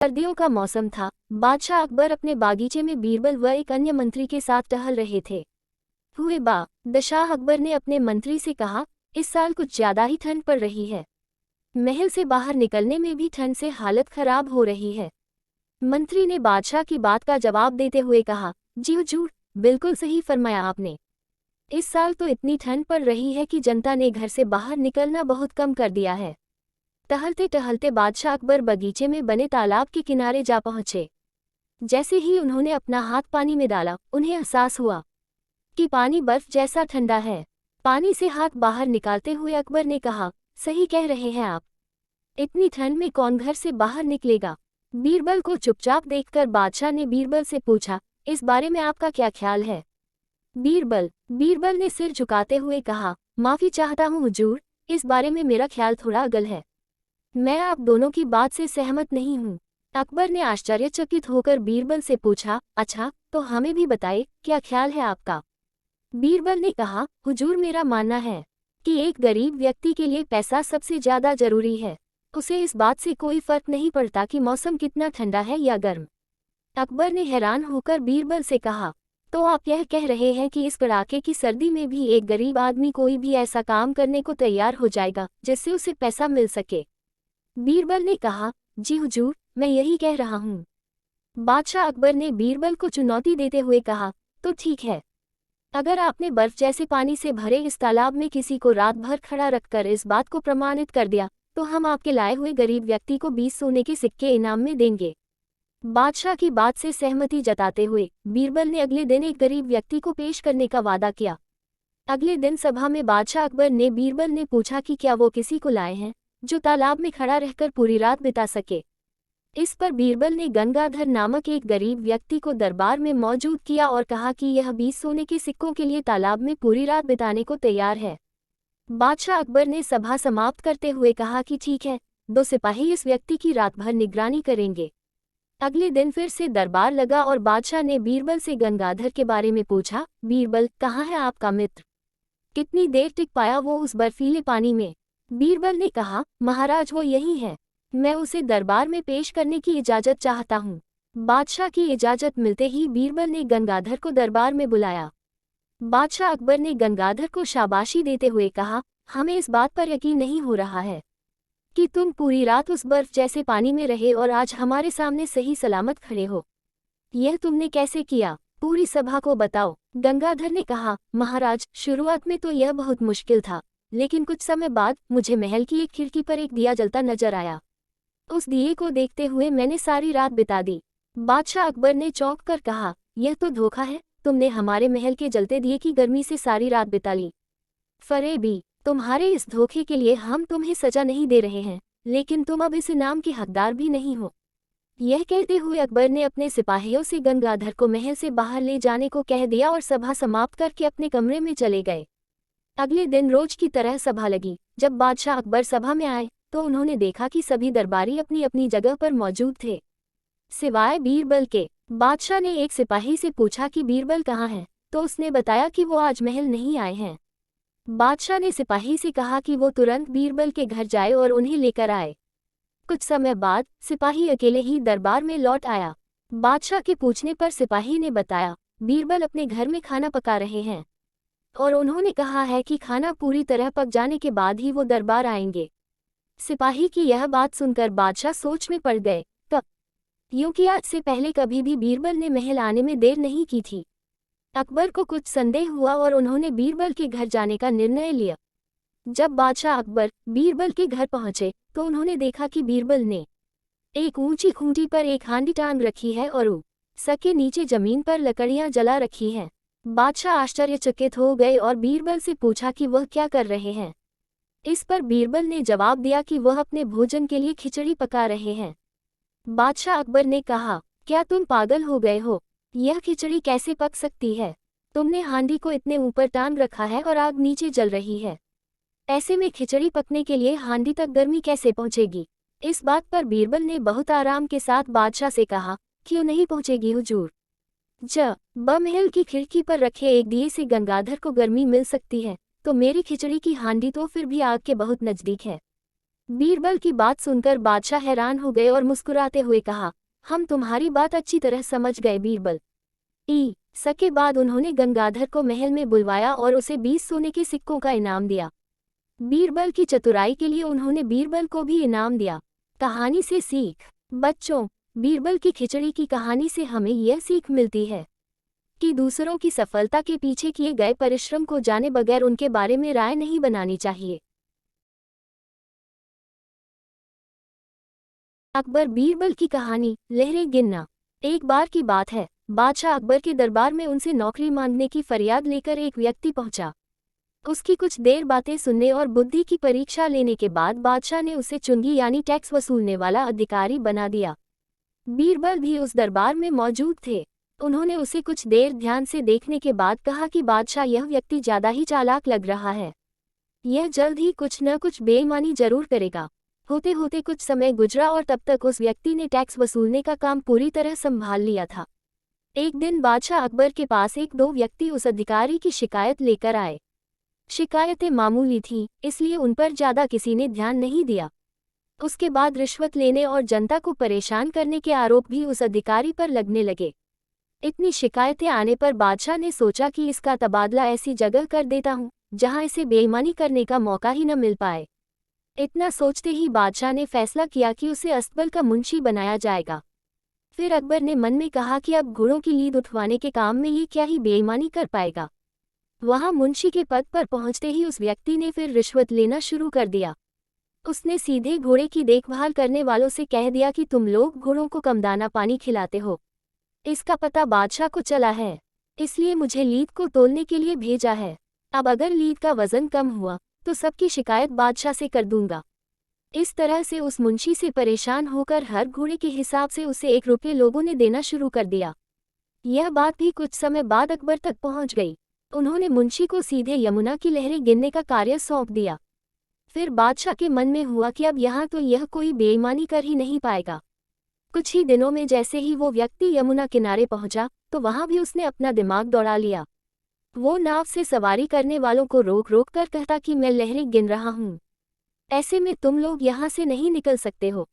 सर्दियों का मौसम था। बादशाह अकबर अपने बागीचे में बीरबल व एक अन्य मंत्री के साथ टहल रहे थे। दशाह अकबर ने अपने मंत्री से कहा, इस साल कुछ ज्यादा ही ठंड पड़ रही है। महल से बाहर निकलने में भी ठंड से हालत खराब हो रही है। मंत्री ने बादशाह की बात का जवाब देते हुए कहा, जी हुजूर, बिल्कुल सही फरमाया आपने। इस साल तो इतनी ठंड पड़ रही है कि जनता ने घर से बाहर निकलना बहुत कम कर दिया है। टहलते टहलते बादशाह अकबर बगीचे में बने तालाब के किनारे जा पहुंचे। जैसे ही उन्होंने अपना हाथ पानी में डाला, उन्हें एहसास हुआ कि पानी बर्फ जैसा ठंडा है। पानी से हाथ बाहर निकालते हुए अकबर ने कहा, सही कह रहे हैं आप, इतनी ठंड में कौन घर से बाहर निकलेगा। बीरबल को चुपचाप देखकर बादशाह ने बीरबल से पूछा, इस बारे में आपका क्या ख्याल है। बीरबल ने सिर झुकाते हुए कहा, माफी चाहता हूँ हुजूर, इस बारे में मेरा ख्याल थोड़ा अलग है। मैं आप दोनों की बात से सहमत नहीं हूँ। अकबर ने आश्चर्यचकित होकर बीरबल से पूछा, अच्छा तो हमें भी बताइए, क्या ख्याल है आपका। बीरबल ने कहा, हुजूर, मेरा मानना है कि एक गरीब व्यक्ति के लिए पैसा सबसे ज्यादा जरूरी है। उसे इस बात से कोई फर्क नहीं पड़ता कि मौसम कितना ठंडा है या गर्म। अकबर ने हैरान होकर बीरबल से कहा, तो आप यह कह रहे हैं कि इस कड़ाके की सर्दी में भी एक गरीब आदमी कोई भी ऐसा काम करने को तैयार हो जाएगा जिससे उसे पैसा मिल सके। बीरबल ने कहा, जी हुजूर, मैं यही कह रहा हूँ। बादशाह अकबर ने बीरबल को चुनौती देते हुए कहा, तो ठीक है, अगर आपने बर्फ जैसे पानी से भरे इस तालाब में किसी को रात भर खड़ा रखकर इस बात को प्रमाणित कर दिया, तो हम आपके लाए हुए गरीब व्यक्ति को 20 सोने के सिक्के इनाम में देंगे। बादशाह की बात से सहमति जताते हुए बीरबल ने अगले दिन एक गरीब व्यक्ति को पेश करने का वादा किया। अगले दिन सभा में बादशाह अकबर ने बीरबल ने पूछा कि क्या वो किसी को लाए हैं जो तालाब में खड़ा रहकर पूरी रात बिता सके। इस पर बीरबल ने गंगाधर नामक एक गरीब व्यक्ति को दरबार में मौजूद किया और कहा कि यह 20 सोने के सिक्कों के लिए तालाब में पूरी रात बिताने को तैयार है। बादशाह अकबर ने सभा समाप्त करते हुए कहा कि ठीक है, 2 सिपाही इस व्यक्ति की रात भर निगरानी करेंगे। अगले दिन फिर से दरबार लगा और बादशाह ने बीरबल से गंगाधर के बारे में पूछा, बीरबल, कहाँ है आपका मित्र, कितनी देर टिक पाया वो उस बर्फीले पानी में। बीरबल ने कहा, महाराज, वो यही है, मैं उसे दरबार में पेश करने की इजाजत चाहता हूँ। बादशाह की इजाजत मिलते ही बीरबल ने गंगाधर को दरबार में बुलाया। बादशाह अकबर ने गंगाधर को शाबाशी देते हुए कहा, हमें इस बात पर यकीन नहीं हो रहा है कि तुम पूरी रात उस बर्फ जैसे पानी में रहे और आज हमारे सामने सही सलामत खड़े हो। यह तुमने कैसे किया, पूरी सभा को बताओ। गंगाधर ने कहा, महाराज, शुरुआत में तो यह बहुत मुश्किल था, लेकिन कुछ समय बाद मुझे महल की एक खिड़की पर एक दिया जलता नजर आया। उस दिए को देखते हुए मैंने सारी रात बिता दी। बादशाह अकबर ने चौंक कर कहा, यह तो धोखा है, तुमने हमारे महल के जलते दिए की गर्मी से सारी रात बिता ली। फरेबी, तुम्हारे इस धोखे के लिए हम तुम्हें सजा नहीं दे रहे हैं, लेकिन तुम अब इस इनाम के हकदार भी नहीं हो। यह कहते हुए अकबर ने अपने सिपाहियों से गंगाधर को महल से बाहर ले जाने को कह दिया और सभा समाप्त करके अपने कमरे में चले गए। अगले दिन रोज की तरह सभा लगी। जब बादशाह अकबर सभा में आए तो उन्होंने देखा कि सभी दरबारी अपनी अपनी जगह पर मौजूद थे, सिवाय बीरबल के। बादशाह ने एक सिपाही से पूछा कि बीरबल कहाँ है, तो उसने बताया कि वो आज महल नहीं आए हैं। बादशाह ने सिपाही से कहा कि वो तुरंत बीरबल के घर जाए और उन्हें लेकर आए। कुछ समय बाद सिपाही अकेले ही दरबार में लौट आया। बादशाह के पूछने पर सिपाही ने बताया, बीरबल अपने घर में खाना पका रहे हैं और उन्होंने कहा है कि खाना पूरी तरह पक जाने के बाद ही वो दरबार आएंगे। सिपाही की यह बात सुनकर बादशाह सोच में पड़ गए, तब यूं कि आज से पहले कभी भी बीरबल ने महल आने में देर नहीं की थी। अकबर को कुछ संदेह हुआ और उन्होंने बीरबल के घर जाने का निर्णय लिया। जब बादशाह अकबर बीरबल के घर पहुंचे तो उन्होंने देखा कि बीरबल ने एक ऊंची खूंटी पर एक हांडी टांग रखी है और उसके नीचे जमीन पर लकड़ियां जला रखी हैं। बादशाह आश्चर्यचकित हो गए और बीरबल से पूछा कि वह क्या कर रहे हैं। इस पर बीरबल ने जवाब दिया कि वह अपने भोजन के लिए खिचड़ी पका रहे हैं। बादशाह अकबर ने कहा, क्या तुम पागल हो गए हो, यह खिचड़ी कैसे पक सकती है। तुमने हांडी को इतने ऊपर टांग रखा है और आग नीचे जल रही है, ऐसे में खिचड़ी पकने के लिए हांडी तक गर्मी कैसे पहुंचेगी। इस बात पर बीरबल ने बहुत आराम के साथ बादशाह से कहा, क्यों नहीं पहुंचेगी हुजूर। महल की खिड़की पर रखे एक दिए से गंगाधर को गर्मी मिल सकती है, तो मेरी खिचड़ी की हांडी तो फिर भी आग के बहुत नजदीक है। बीरबल की बात सुनकर बादशाह हैरान हो गए और मुस्कुराते हुए कहा, हम तुम्हारी बात अच्छी तरह समझ गए बीरबल। सके बाद उन्होंने गंगाधर को महल में बुलवाया और उसे 20 सोने के सिक्कों का इनाम दिया। बीरबल की चतुराई के लिए उन्होंने बीरबल को भी इनाम दिया। कहानी से सीख। बच्चों, बीरबल की खिचड़ी की कहानी से हमें यह सीख मिलती है कि दूसरों की सफलता के पीछे किए गए परिश्रम को जाने बगैर उनके बारे में राय नहीं बनानी चाहिए। अकबर बीरबल की कहानी। लहरें गिनना। एक बार की बात है, बादशाह अकबर के दरबार में उनसे नौकरी मांगने की फरियाद लेकर एक व्यक्ति पहुंचा। उसकी कुछ देर बातें सुनने और बुद्धि की परीक्षा लेने के बाद बादशाह ने उसे चुंगी यानी टैक्स वसूलने वाला अधिकारी बना दिया। बीरबल भी उस दरबार में मौजूद थे। उन्होंने उसे कुछ देर ध्यान से देखने के बाद कहा कि बादशाह, यह व्यक्ति ज्यादा ही चालाक लग रहा है। यह जल्द ही कुछ न कुछ बेईमानी जरूर करेगा। होते होते कुछ समय गुजरा और तब तक उस व्यक्ति ने टैक्स वसूलने का काम पूरी तरह संभाल लिया था। एक दिन बादशाह अकबर के पास एक दो व्यक्ति उस अधिकारी की शिकायत लेकर आए। शिकायतें मामूली थीं, इसलिए उन पर ज्यादा किसी ने ध्यान नहीं दिया। उसके बाद रिश्वत लेने और जनता को परेशान करने के आरोप भी उस अधिकारी पर लगने लगे। इतनी शिकायतें आने पर बादशाह ने सोचा कि इसका तबादला ऐसी जगह कर देता हूँ जहाँ इसे बेईमानी करने का मौका ही न मिल पाए। इतना सोचते ही बादशाह ने फैसला किया कि उसे अस्तबल का मुंशी बनाया जाएगा। फिर अकबर ने मन में कहा कि अब घोड़ों की लीद उठवाने के काम में ये क्या ही बेईमानी कर पाएगा। वहां मुंशी के पद पर पहुंचते ही उस व्यक्ति ने फिर रिश्वत लेना शुरू कर दिया। उसने सीधे घोड़े की देखभाल करने वालों से कह दिया कि तुम लोग घोड़ों को कम दाना पानी खिलाते हो। इसका पता बादशाह को चला है, इसलिए मुझे लीद को तोलने के लिए भेजा है। अब अगर लीद का वजन कम हुआ तो सबकी शिकायत बादशाह से कर दूंगा। इस तरह से उस मुंशी से परेशान होकर हर घोड़े के हिसाब से उसे 1 रुपये लोगों ने देना शुरू कर दिया। यह बात भी कुछ समय बाद अकबर तक पहुंच गई। उन्होंने मुंशी को सीधे यमुना की लहरें गिनने का कार्य सौंप दिया। फिर बादशाह के मन में हुआ कि अब यहाँ तो यह कोई बेईमानी कर ही नहीं पाएगा। कुछ ही दिनों में जैसे ही वो व्यक्ति यमुना किनारे पहुंचा तो वहां भी उसने अपना दिमाग दौड़ा लिया। वो नाव से सवारी करने वालों को रोक रोक कर कहता कि मैं लहरें गिन रहा हूँ, ऐसे में तुम लोग यहाँ से नहीं निकल सकते हो।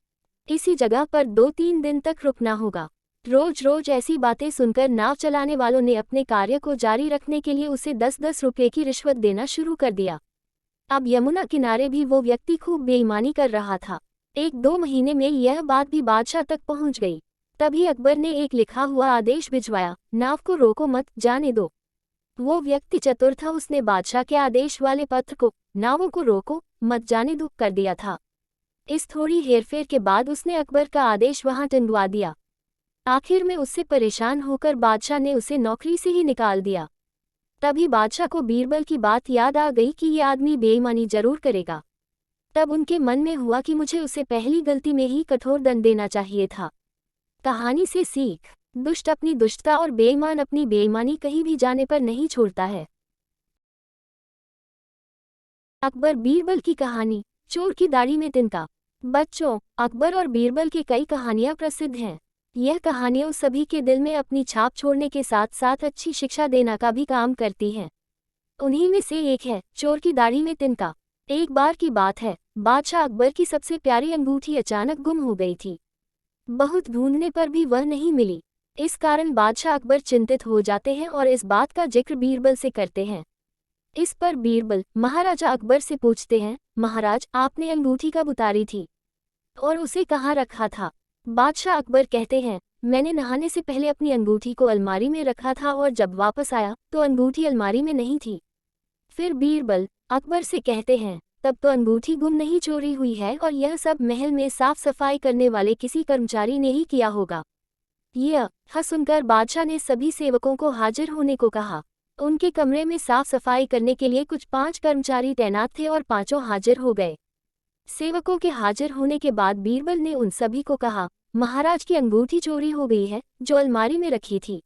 इसी जगह पर 2-3 दिन तक रुकना होगा। रोज रोज ऐसी बातें सुनकर नाव चलाने वालों ने अपने कार्य को जारी रखने के लिए उसे 10-10 रुपये की रिश्वत देना शुरू कर दिया। अब यमुना किनारे भी वो व्यक्ति खूब बेईमानी कर रहा था। 1-2 महीने में यह बात भी बादशाह तक पहुंच गई। तभी अकबर ने एक लिखा हुआ आदेश भिजवाया, नाव को रोको मत, जाने दो। वो व्यक्ति चतुर था, उसने बादशाह के आदेश वाले पत्र को नावों को रोको मत जाने दो कर दिया था। इस थोड़ी हेरफेर के बाद उसने अकबर का आदेश वहां टंगवा दिया। आखिर में उससे परेशान होकर बादशाह ने उसे नौकरी से ही निकाल दिया। तभी बादशाह को बीरबल की बात याद आ गई कि ये आदमी बेईमानी जरूर करेगा। तब उनके मन में हुआ कि मुझे उसे पहली गलती में ही कठोर दंड देना चाहिए था। कहानी से सीख। दुष्ट अपनी दुष्टता और बेईमान अपनी बेईमानी कहीं भी जाने पर नहीं छोड़ता है। अकबर बीरबल की कहानी। चोर की दाढ़ी में तिनका। बच्चों, अकबर और बीरबल की कई कहानियां प्रसिद्ध हैं। यह कहानियां सभी के दिल में अपनी छाप छोड़ने के साथ साथ अच्छी शिक्षा देना का भी काम करती हैं। उन्हीं में से एक है चोर की दाढ़ी में तिनका। एक बार की बात है, बादशाह अकबर की सबसे प्यारी अंगूठी अचानक गुम हो गई थी। बहुत ढूंढने पर भी वह नहीं मिली। इस कारण बादशाह अकबर चिंतित हो जाते हैं और इस बात का जिक्र बीरबल से करते हैं। इस पर बीरबल महाराजा अकबर से पूछते हैं, महाराज, आपने अंगूठी कब उतारी थी और उसे कहाँ रखा था? बादशाह अकबर कहते हैं, मैंने नहाने से पहले अपनी अंगूठी को अलमारी में रखा था और जब वापस आया तो अंगूठी अलमारी में नहीं थी। फिर बीरबल अकबर से कहते हैं, तब तो अंगूठी गुम नहीं, चोरी हुई है और यह सब महल में साफ सफाई करने वाले किसी कर्मचारी ने ही किया होगा। यह सुनकर बादशाह ने सभी सेवकों को हाजिर होने को कहा। उनके कमरे में साफ सफाई करने के लिए कुछ 5 कर्मचारी तैनात थे और पांचों हाजिर हो गए। सेवकों के हाजिर होने के बाद बीरबल ने उन सभी को कहा, महाराज की अंगूठी चोरी हो गई है जो अलमारी में रखी थी।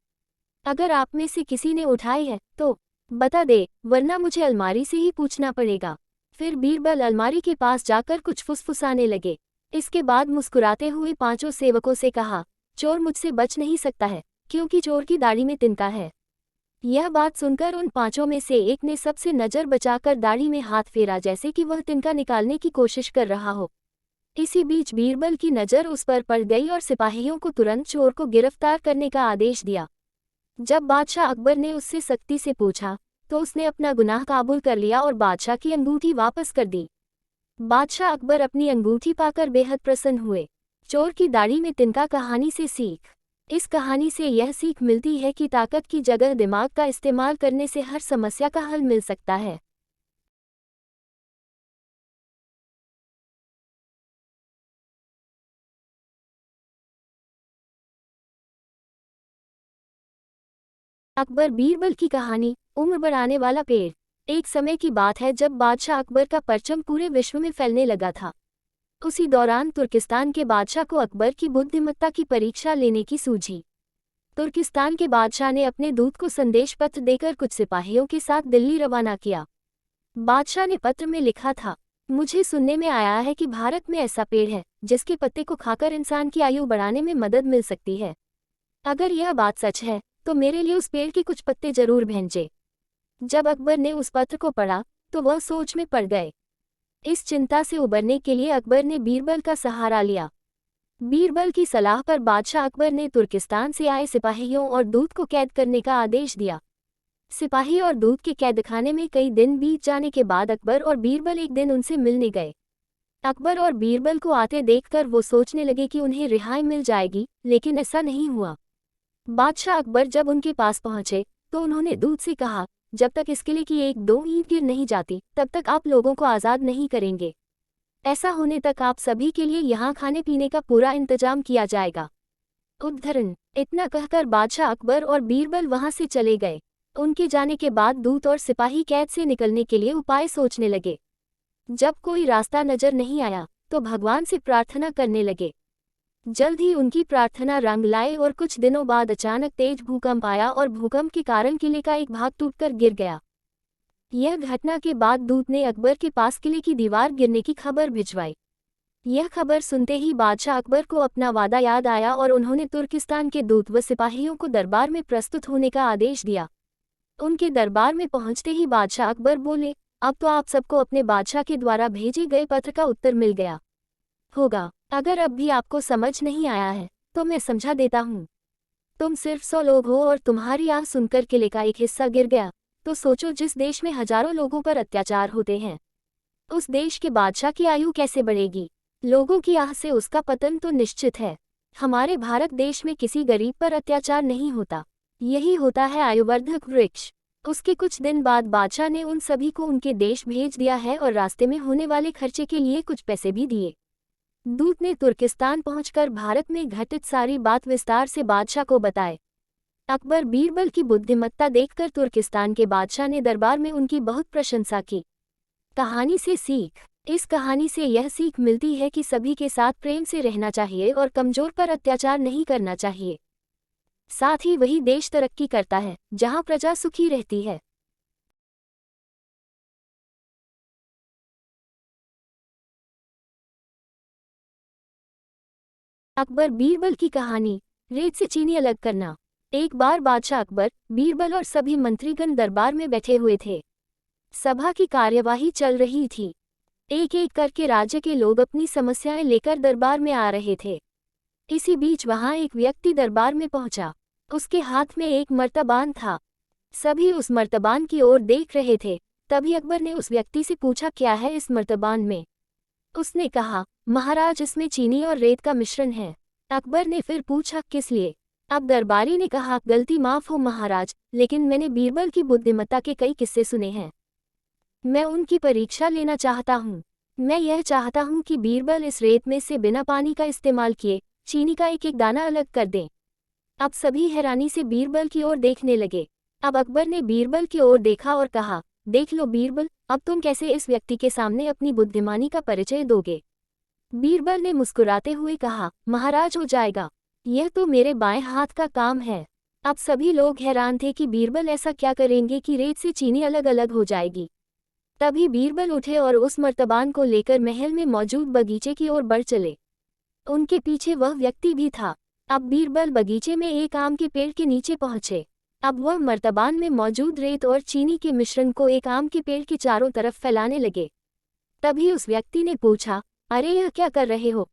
अगर आप में से किसी ने उठाई है तो बता दे, वरना मुझे अलमारी से ही पूछना पड़ेगा। फिर बीरबल अलमारी के पास जाकर कुछ फुसफुसाने लगे। इसके बाद मुस्कुराते हुए पांचों सेवकों से कहा, चोर मुझसे बच नहीं सकता है क्योंकि चोर की दाढ़ी में तिनका है। यह बात सुनकर उन पांचों में से एक ने सबसे नजर बचाकर दाढ़ी में हाथ फेरा, जैसे कि वह तिनका निकालने की कोशिश कर रहा हो। इसी बीच बीरबल की नज़र उस पर पड़ गई और सिपाहियों को तुरंत चोर को गिरफ्तार करने का आदेश दिया। जब बादशाह अकबर ने उससे सख्ती से पूछा तो उसने अपना गुनाह काबूल कर लिया और बादशाह की अंगूठी वापस कर दी। बादशाह अकबर अपनी अंगूठी पाकर बेहद प्रसन्न हुए। चोर की दाढ़ी में तिनका कहानी से सीख। इस कहानी से यह सीख मिलती है कि ताकत की जगह दिमाग का इस्तेमाल करने से हर समस्या का हल मिल सकता है। अकबर बीरबल की कहानी। उम्र बढ़ाने वाला पेड़। एक समय की बात है जब बादशाह अकबर का परचम पूरे विश्व में फैलने लगा था। उसी दौरान तुर्किस्तान के बादशाह को अकबर की बुद्धिमत्ता की परीक्षा लेने की सूझी। तुर्किस्तान के बादशाह ने अपने दूत को संदेश पत्र देकर कुछ सिपाहियों के साथ दिल्ली रवाना किया। बादशाह ने पत्र में लिखा था, मुझे सुनने में आया है कि भारत में ऐसा पेड़ है जिसके पत्ते को खाकर इंसान की आयु बढ़ाने में मदद मिल सकती है। अगर यह बात सच है तो मेरे लिए उस पेड़ के कुछ पत्ते जरूर भेजें। जब अकबर ने उस पत्र को पढ़ा तो वह सोच में पड़ गए। इस चिंता से उबरने के लिए अकबर ने बीरबल का सहारा लिया। बीरबल की सलाह पर बादशाह अकबर ने तुर्किस्तान से आए सिपाहियों और दूत को कैद करने का आदेश दिया। सिपाही और दूत के कैदखाने में कई दिन बीत जाने के बाद अकबर और बीरबल एक दिन उनसे मिलने गए। अकबर और बीरबल को आते देखकर वो सोचने लगे कि उन्हें रिहाई मिल जाएगी, लेकिन ऐसा नहीं हुआ। बादशाह अकबर जब उनके पास पहुंचे तो उन्होंने दूत से कहा, जब तक इस किले की एक दो ईंट गिर नहीं जाती तब तक आप लोगों को आज़ाद नहीं करेंगे। ऐसा होने तक आप सभी के लिए यहाँ खाने पीने का पूरा इंतजाम किया जाएगा। उद्धरण। इतना कहकर बादशाह अकबर और बीरबल वहां से चले गए। उनके जाने के बाद दूत और सिपाही कैद से निकलने के लिए उपाय सोचने लगे। जब कोई रास्ता नजर नहीं आया तो भगवान से प्रार्थना करने लगे। जल्द ही उनकी प्रार्थना रंग लाए और कुछ दिनों बाद अचानक तेज भूकंप आया और भूकंप के कारण किले का एक भाग टूटकर गिर गया। यह घटना के बाद दूत ने अकबर के पास किले की दीवार गिरने की खबर भिजवाई। यह खबर सुनते ही बादशाह अकबर को अपना वादा याद आया और उन्होंने तुर्किस्तान के दूत व सिपाहियों को दरबार में प्रस्तुत होने का आदेश दिया। उनके दरबार में पहुंचते ही बादशाह अकबर बोले, अब तो आप सबको अपने बादशाह के द्वारा भेजे गए पत्र का उत्तर मिल गया होगा। अगर अब भी आपको समझ नहीं आया है तो मैं समझा देता हूँ। तुम सिर्फ 100 लोग हो और तुम्हारी आह सुनकर किले का एक हिस्सा गिर गया, तो सोचो जिस देश में हजारों लोगों पर अत्याचार होते हैं, उस देश के बादशाह की आयु कैसे बढ़ेगी। लोगों की आह से उसका पतन तो निश्चित है। हमारे भारत देश में किसी गरीब पर अत्याचार नहीं होता, यही होता है आयुवर्धक वृक्ष। उसके कुछ दिन बाद बादशाह ने उन सभी को उनके देश भेज दिया है और रास्ते में होने वाले खर्चे के लिए कुछ पैसे भी दिए। दूत ने तुर्किस्तान पहुंचकर भारत में घटित सारी बात विस्तार से बादशाह को बताए। अकबर बीरबल की बुद्धिमत्ता देखकर तुर्किस्तान के बादशाह ने दरबार में उनकी बहुत प्रशंसा की। कहानी से सीख। इस कहानी से यह सीख मिलती है कि सभी के साथ प्रेम से रहना चाहिए और कमजोर पर अत्याचार नहीं करना चाहिए। साथ ही वही देश तरक्की करता है जहां प्रजा सुखी रहती है। अकबर बीरबल की कहानी। रेत से चीनी अलग करना। एक बार बादशाह अकबर, बीरबल और सभी मंत्रीगण दरबार में बैठे हुए थे। सभा की कार्यवाही चल रही थी। एक एक करके राज्य के लोग अपनी समस्याएं लेकर दरबार में आ रहे थे। इसी बीच वहां एक व्यक्ति दरबार में पहुंचा। उसके हाथ में एक मर्तबान था। सभी उस मर्तबान की ओर देख रहे थे। तभी अकबर ने उस व्यक्ति से पूछा, क्या है इस मर्तबान में। उसने कहा, महाराज इसमें चीनी और रेत का मिश्रण है। अकबर ने फिर पूछा, किस लिए। अब दरबारी ने कहा, गलती माफ हो महाराज, लेकिन मैंने बीरबल की बुद्धिमत्ता के कई किस्से सुने हैं। मैं उनकी परीक्षा लेना चाहता हूँ। मैं यह चाहता हूँ कि बीरबल इस रेत में से बिना पानी का इस्तेमाल किए चीनी का एक एक दाना अलग कर दें। अब सभी हैरानी से बीरबल की ओर देखने लगे। अब अकबर ने बीरबल की ओर देखा और कहा, देख लो बीरबल, अब तुम कैसे इस व्यक्ति के सामने अपनी बुद्धिमानी का परिचय दोगे। बीरबल ने मुस्कुराते हुए कहा, महाराज हो जाएगा, यह तो मेरे बाएं हाथ का काम है। अब सभी लोग हैरान थे कि बीरबल ऐसा क्या करेंगे कि रेत से चीनी अलग अलग हो जाएगी। तभी बीरबल उठे और उस मर्तबान को लेकर महल में मौजूद बगीचे की ओर बढ़ चले। उनके पीछे वह व्यक्ति भी था। अब बीरबल बगीचे में एक आम के पेड़ के नीचे पहुंचे। अब वह मर्तबान में मौजूद रेत और चीनी के मिश्रण को एक आम के पेड़ के चारों तरफ फैलाने लगे। तभी उस व्यक्ति ने पूछा, अरे यह क्या कर रहे हो?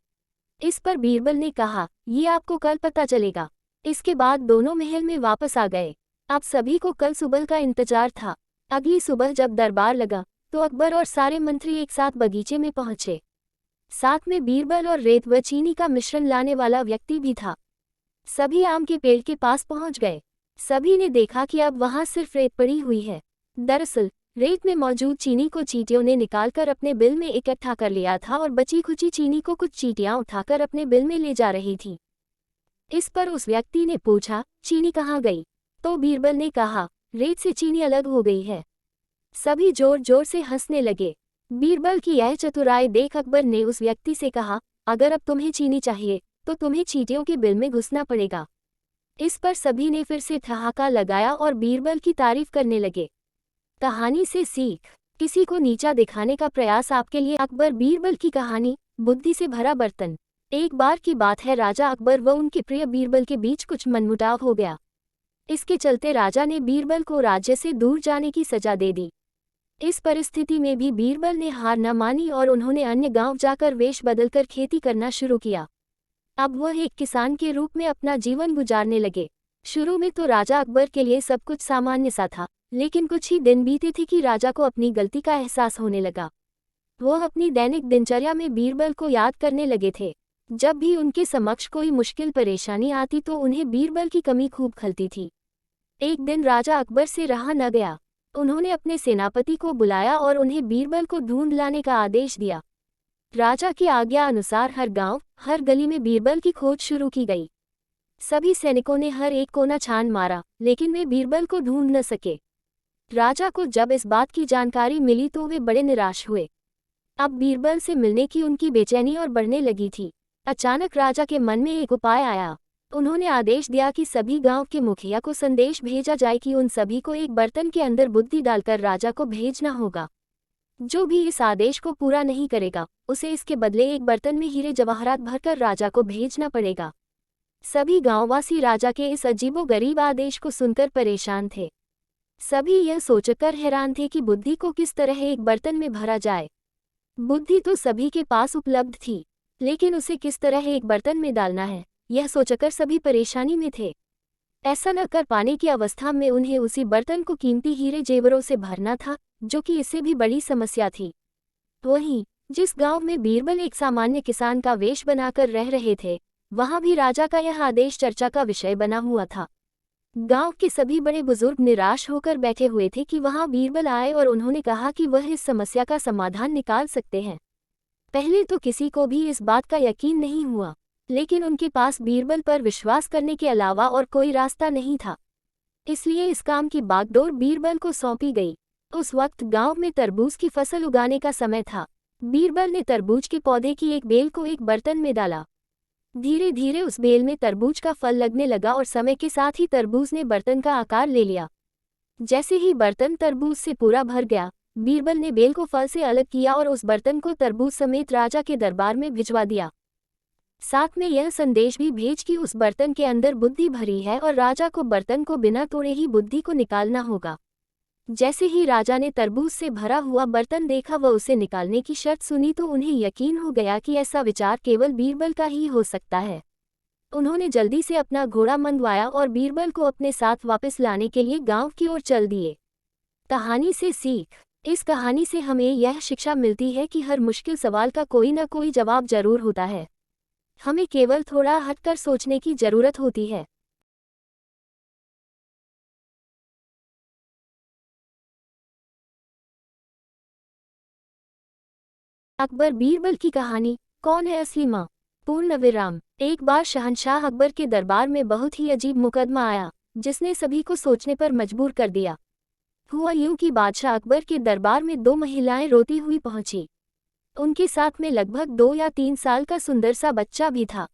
इस पर बीरबल ने कहा, ये आपको कल पता चलेगा। इसके बाद दोनों महल में वापस आ गए। अब सभी को कल सुबह का इंतजार था। अगली सुबह जब दरबार लगा तो अकबर और सारे मंत्री एक साथ बगीचे में पहुंचे। साथ में बीरबल और रेत व चीनी का मिश्रण लाने वाला व्यक्ति भी था। सभी आम के पेड़ के पास पहुंच गए। सभी ने देखा कि अब वहां सिर्फ रेत पड़ी हुई है। दरअसल रेत में मौजूद चीनी को चींटियों ने निकालकर अपने बिल में इकट्ठा कर लिया था और बची खुची चीनी को कुछ चींटियां उठाकर अपने बिल में ले जा रही थी। इस पर उस व्यक्ति ने पूछा, चीनी कहाँ गई? तो बीरबल ने कहा, रेत से चीनी अलग हो गई है। सभी जोर जोर से हंसने लगे। बीरबल की यह चतुराई देख अकबर ने उस व्यक्ति से कहा, अगर अब तुम्हें चीनी चाहिए तो तुम्हें चींटियों के बिल में घुसना पड़ेगा। इस पर सभी ने फिर से ठहाका लगाया और बीरबल की तारीफ करने लगे। कहानी से सीख, किसी को नीचा दिखाने का प्रयास आपके लिए। अकबर बीरबल की कहानी, बुद्धि से भरा बर्तन। एक बार की बात है, राजा अकबर व उनके प्रिय बीरबल के बीच कुछ मनमुटाव हो गया। इसके चलते राजा ने बीरबल को राज्य से दूर जाने की सजा दे दी। इस परिस्थिति में भी बीरबल ने हार न मानी और उन्होंने अन्य गांव जाकर वेश बदलकर खेती करना शुरू किया। अब वह एक किसान के रूप में अपना जीवन गुजारने लगे। शुरू में तो राजा अकबर के लिए सब कुछ सामान्य सा था, लेकिन कुछ ही दिन बीते थे कि राजा को अपनी गलती का एहसास होने लगा। वह अपनी दैनिक दिनचर्या में बीरबल को याद करने लगे थे। जब भी उनके समक्ष कोई मुश्किल परेशानी आती तो उन्हें बीरबल की कमी खूब खलती थी। एक दिन राजा अकबर से रहा न गया। उन्होंने अपने सेनापति को बुलाया और उन्हें बीरबल को ढूंढ लाने का आदेश दिया। राजा की आज्ञा अनुसार हर गांव, हर गली में बीरबल की खोज शुरू की गई। सभी सैनिकों ने हर एक कोना छान मारा, लेकिन वे बीरबल को ढूंढ न सके। राजा को जब इस बात की जानकारी मिली तो वे बड़े निराश हुए। अब बीरबल से मिलने की उनकी बेचैनी और बढ़ने लगी थी। अचानक राजा के मन में एक उपाय आया। उन्होंने आदेश दिया कि सभी गांव के मुखिया को संदेश भेजा जाए कि उन सभी को एक बर्तन के अंदर बुद्धि डालकर राजा को भेजना होगा। जो भी इस आदेश को पूरा नहीं करेगा, उसे इसके बदले एक बर्तन में हीरे जवाहरात भरकर राजा को भेजना पड़ेगा। सभी गांववासी राजा के इस अजीबोगरीब आदेश को सुनकर परेशान थे। सभी यह सोचकर हैरान थे कि बुद्धि को किस तरह एक बर्तन में भरा जाए। बुद्धि तो सभी के पास उपलब्ध थी, लेकिन उसे किस तरह एक बर्तन में डालना है, यह सोचकर सभी परेशानी में थे। ऐसा न कर पाने की अवस्था में उन्हें उसी बर्तन को कीमती हीरे जेवरों से भरना था, जो कि इससे भी बड़ी समस्या थी। वहीं जिस गांव में बीरबल एक सामान्य किसान का वेश बनाकर रह रहे थे, वहां भी राजा का यह आदेश चर्चा का विषय बना हुआ था। गांव के सभी बड़े बुजुर्ग निराश होकर बैठे हुए थे कि वहां बीरबल आए और उन्होंने कहा कि वह इस समस्या का समाधान निकाल सकते हैं। पहले तो किसी को भी इस बात का यकीन नहीं हुआ, लेकिन उनके पास बीरबल पर विश्वास करने के अलावा और कोई रास्ता नहीं था। इसलिए इस काम की बागडोर बीरबल को सौंपी गई। उस वक्त गांव में तरबूज की फसल उगाने का समय था। बीरबल ने तरबूज के पौधे की एक बेल को एक बर्तन में डाला। धीरे धीरे उस बेल में तरबूज का फल लगने लगा और समय के साथ ही तरबूज ने बर्तन का आकार ले लिया। जैसे ही बर्तन तरबूज से पूरा भर गया, बीरबल ने बेल को फल से अलग किया और उस बर्तन को तरबूज समेत राजा के दरबार में भिजवा दिया। साथ में यह संदेश भी भेज कि उस बर्तन के अंदर बुद्धि भरी है और राजा को बर्तन को बिना तोड़े ही बुद्धि को निकालना होगा। जैसे ही राजा ने तरबूज से भरा हुआ बर्तन देखा व उसे निकालने की शर्त सुनी तो उन्हें यकीन हो गया कि ऐसा विचार केवल बीरबल का ही हो सकता है। उन्होंने जल्दी से अपना घोड़ा मंगवाया और बीरबल को अपने साथ वापस लाने के लिए गांव की ओर चल दिए। कहानी से सीख, इस कहानी से हमें यह शिक्षा मिलती है कि हर मुश्किल सवाल का कोई न कोई जवाब जरूर होता है। हमें केवल थोड़ा हटकर सोचने की जरूरत होती है। अकबर बीरबल की कहानी, कौन है असली माँ? पूर्ण विराम। एक बार शहंशाह अकबर के दरबार में बहुत ही अजीब मुकदमा आया, जिसने सभी को सोचने पर मजबूर कर दिया। हुआ यूं कि बादशाह अकबर के दरबार में दो महिलाएं रोती हुई पहुंची। उनके साथ में लगभग 2 या 3 साल का सुंदर सा बच्चा भी था।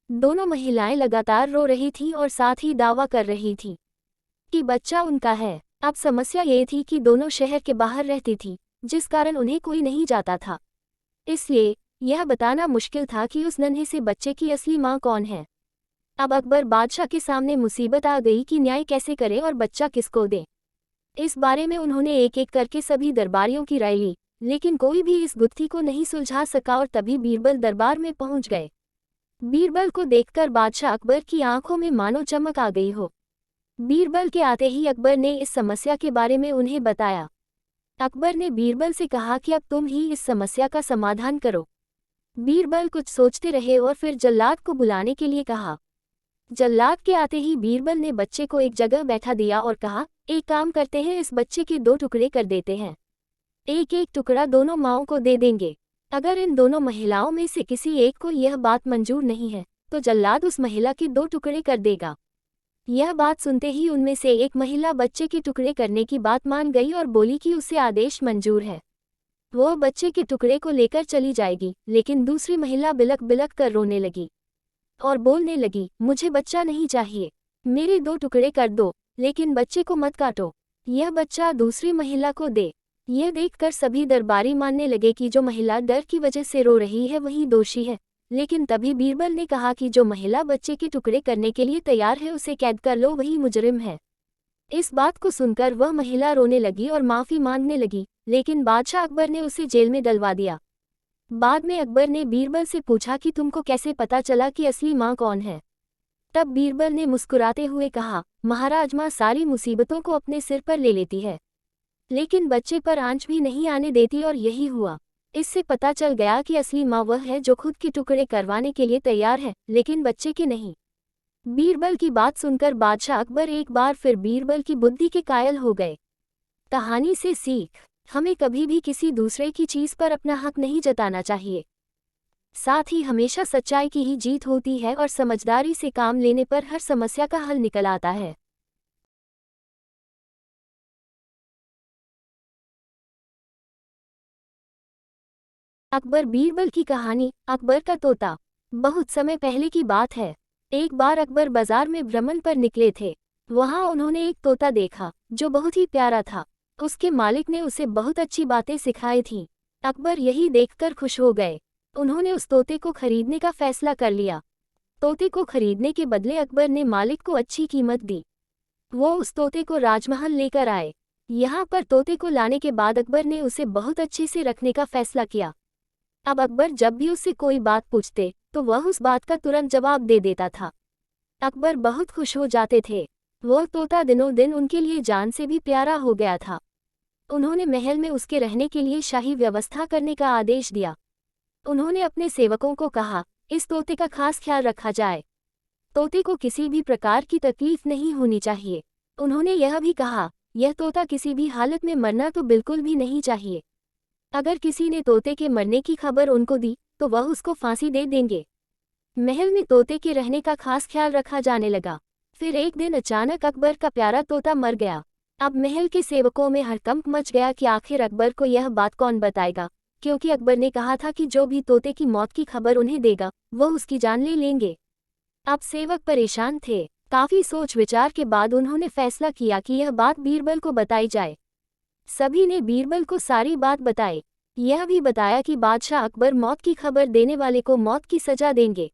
दोनों महिलाएं लगातार रो रही थीं और साथ ही दावा कर रही थीं कि बच्चा उनका है। अब समस्या ये थी कि दोनों शहर के बाहर रहती थीं, जिस कारण उन्हें कोई नहीं जाता था। इसलिए यह बताना मुश्किल था कि उस नन्हे से बच्चे की असली माँ कौन है। अब अकबर बादशाह के सामने मुसीबत आ गई कि न्याय कैसे करे और बच्चा किसको दे। इस बारे में उन्होंने एक एक करके सभी दरबारियों की राय ली, लेकिन कोई भी इस गुत्थी को नहीं सुलझा सका और तभी बीरबल दरबार में पहुंच गए। बीरबल को देखकर बादशाह अकबर की आंखों में मानो चमक आ गई हो। बीरबल के आते ही अकबर ने इस समस्या के बारे में उन्हें बताया। अकबर ने बीरबल से कहा कि अब तुम ही इस समस्या का समाधान करो। बीरबल कुछ सोचते रहे और फिर जल्लाद को बुलाने के लिए कहा। जल्लाद के आते ही बीरबल ने बच्चे को एक जगह बैठा दिया और कहा, एक काम करते हैं, इस बच्चे के 2 टुकड़े कर देते हैं। एक एक टुकड़ा दोनों माओं को दे देंगे। अगर इन दोनों महिलाओं में से किसी एक को यह बात मंजूर नहीं है तो जल्लाद उस महिला के 2 टुकड़े कर देगा। यह बात सुनते ही उनमें से एक महिला बच्चे के टुकड़े करने की बात मान गई और बोली कि उसे आदेश मंजूर है। वो बच्चे के टुकड़े को लेकर चली जाएगी, लेकिन दूसरी महिला बिलक बिलक कर रोने लगी और बोलने लगी, मुझे बच्चा नहीं चाहिए, मेरे 2 टुकड़े कर दो, लेकिन बच्चे को मत काटो, यह बच्चा दूसरी महिला को दे। यह देखकर सभी दरबारी मानने लगे कि जो महिला डर की वजह से रो रही है वही दोषी है। लेकिन तभी बीरबल ने कहा कि जो महिला बच्चे के टुकड़े करने के लिए तैयार है उसे कैद कर लो, वही मुजरिम है। इस बात को सुनकर वह महिला रोने लगी और माफ़ी मांगने लगी, लेकिन बादशाह अकबर ने उसे जेल में डलवा दिया। बाद में अकबर ने बीरबल से पूछा कि तुमको कैसे पता चला कि असली माँ कौन है। तब बीरबल ने मुस्कुराते हुए कहा, महाराज, माँ सारी मुसीबतों को अपने सिर पर ले लेती है, लेकिन बच्चे पर आंच भी नहीं आने देती, और यही हुआ। इससे पता चल गया कि असली माँ वह है जो खुद के टुकड़े करवाने के लिए तैयार है, लेकिन बच्चे के नहीं। बीरबल की बात सुनकर बादशाह अकबर एक बार फिर बीरबल की बुद्धि के कायल हो गए। कहानी से सीख, हमें कभी भी किसी दूसरे की चीज़ पर अपना हक नहीं जताना चाहिए। साथ ही हमेशा सच्चाई की ही जीत होती है और समझदारी से काम लेने पर हर समस्या का हल निकल आता है। अकबर बीरबल की कहानी। अकबर का तोता। बहुत समय पहले की बात है। एक बार अकबर बाजार में भ्रमण पर निकले थे। वहां उन्होंने एक तोता देखा जो बहुत ही प्यारा था। उसके मालिक ने उसे बहुत अच्छी बातें सिखाई थीं। अकबर यही देखकर खुश हो गए। उन्होंने उस तोते को खरीदने का फैसला कर लिया। तोते को खरीदने के बदले अकबर ने मालिक को अच्छी कीमत दी। वो उस तोते को राजमहल लेकर आए। यहाँ पर तोते को लाने के बाद अकबर ने उसे बहुत अच्छे से रखने का फैसला किया। अब अकबर जब भी उससे कोई बात पूछते तो वह उस बात का तुरंत जवाब दे देता था। अकबर बहुत खुश हो जाते थे। वह तोता दिनों दिन उनके लिए जान से भी प्यारा हो गया था। उन्होंने महल में उसके रहने के लिए शाही व्यवस्था करने का आदेश दिया। उन्होंने अपने सेवकों को कहा, इस तोते का खास ख्याल रखा जाए। तोते को किसी भी प्रकार की तकलीफ नहीं होनी चाहिए। उन्होंने यह भी कहा, यह तोता किसी भी हालत में मरना तो बिल्कुल भी नहीं चाहिए। अगर किसी ने तोते के मरने की खबर उनको दी तो वह उसको फांसी दे देंगे। महल में तोते के रहने का खास ख्याल रखा जाने लगा। फिर एक दिन अचानक अकबर का प्यारा तोता मर गया। अब महल के सेवकों में हड़कंप मच गया कि आखिर अकबर को यह बात कौन बताएगा, क्योंकि अकबर ने कहा था कि जो भी तोते की मौत की खबर उन्हें देगा वह उसकी जान ले लेंगे। अब सेवक परेशान थे। काफी सोच विचार के बाद उन्होंने फैसला किया कि यह बात बीरबल को बताई जाए। सभी ने बीरबल को सारी बात बताई। यह भी बताया कि बादशाह अकबर मौत की खबर देने वाले को मौत की सजा देंगे।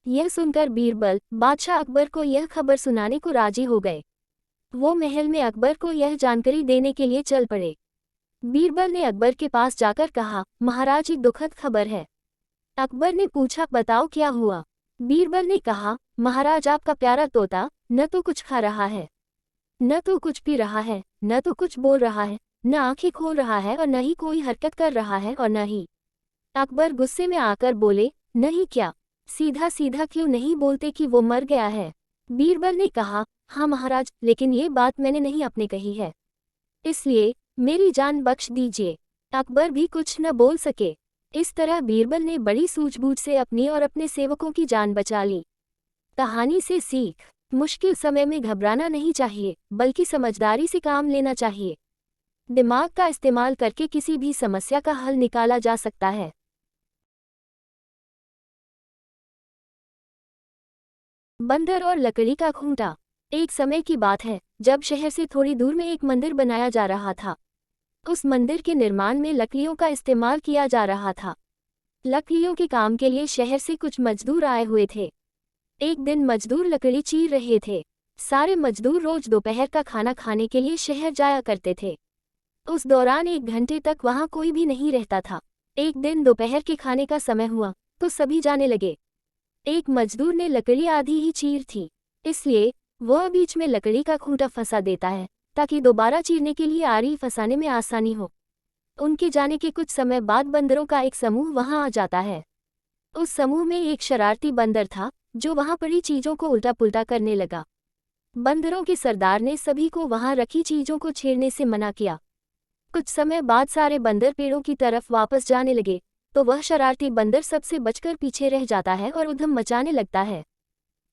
यह सुनकर बीरबल बादशाह अकबर को यह खबर सुनाने को राजी हो गए। वो महल में अकबर को यह जानकारी देने के लिए चल पड़े। बीरबल ने अकबर के पास जाकर कहा, महाराज, एक दुखद खबर है। अकबर ने पूछा, बताओ क्या हुआ। बीरबल ने कहा, महाराज, आपका प्यारा तोता न तो कुछ खा रहा है, न तो कुछ पी रहा है, न तो कुछ बोल रहा है, न आंखें खोल रहा है और न ही कोई हरकत कर रहा है और न ही। अकबर गुस्से में आकर बोले, नहीं क्या, सीधा सीधा क्यों नहीं बोलते कि वो मर गया है। बीरबल ने कहा, हाँ महाराज, लेकिन ये बात मैंने नहीं अपने कही है, इसलिए मेरी जान बख्श दीजिए। अकबर भी कुछ न बोल सके। इस तरह बीरबल ने बड़ी सूझबूझ से अपनी और अपने सेवकों की जान बचा ली। कहानी से सीख, मुश्किल समय में घबराना नहीं चाहिए, बल्कि समझदारी से काम लेना चाहिए। दिमाग का इस्तेमाल करके किसी भी समस्या का हल निकाला जा सकता है। बंदर और लकड़ी का खूंटा। एक समय की बात है जब शहर से थोड़ी दूर में एक मंदिर बनाया जा रहा था। उस मंदिर के निर्माण में लकड़ियों का इस्तेमाल किया जा रहा था। लकड़ियों के काम के लिए शहर से कुछ मजदूर आए हुए थे। एक दिन मजदूर लकड़ी चीर रहे थे। सारे मजदूर रोज दोपहर का खाना खाने के लिए शहर जाया करते थे। उस दौरान 1 घंटे तक वहां कोई भी नहीं रहता था। एक दिन दोपहर के खाने का समय हुआ तो सभी जाने लगे। एक मजदूर ने लकड़ी आधी ही चीर थी, इसलिए वह बीच में लकड़ी का खूंटा फंसा देता है ताकि दोबारा चीरने के लिए आरी फंसाने में आसानी हो। उनके जाने के कुछ समय बाद बंदरों का एक समूह वहां आ जाता है। उस समूह में एक शरारती बंदर था जो वहां पड़ी चीजों को उल्टा पुल्टा करने लगा। बंदरों के सरदार ने सभी को वहां रखी चीजों को छेड़ने से मना किया। कुछ समय बाद सारे बंदर पेड़ों की तरफ वापस जाने लगे तो वह शरारती बंदर सबसे बचकर पीछे रह जाता है और उधम मचाने लगता है।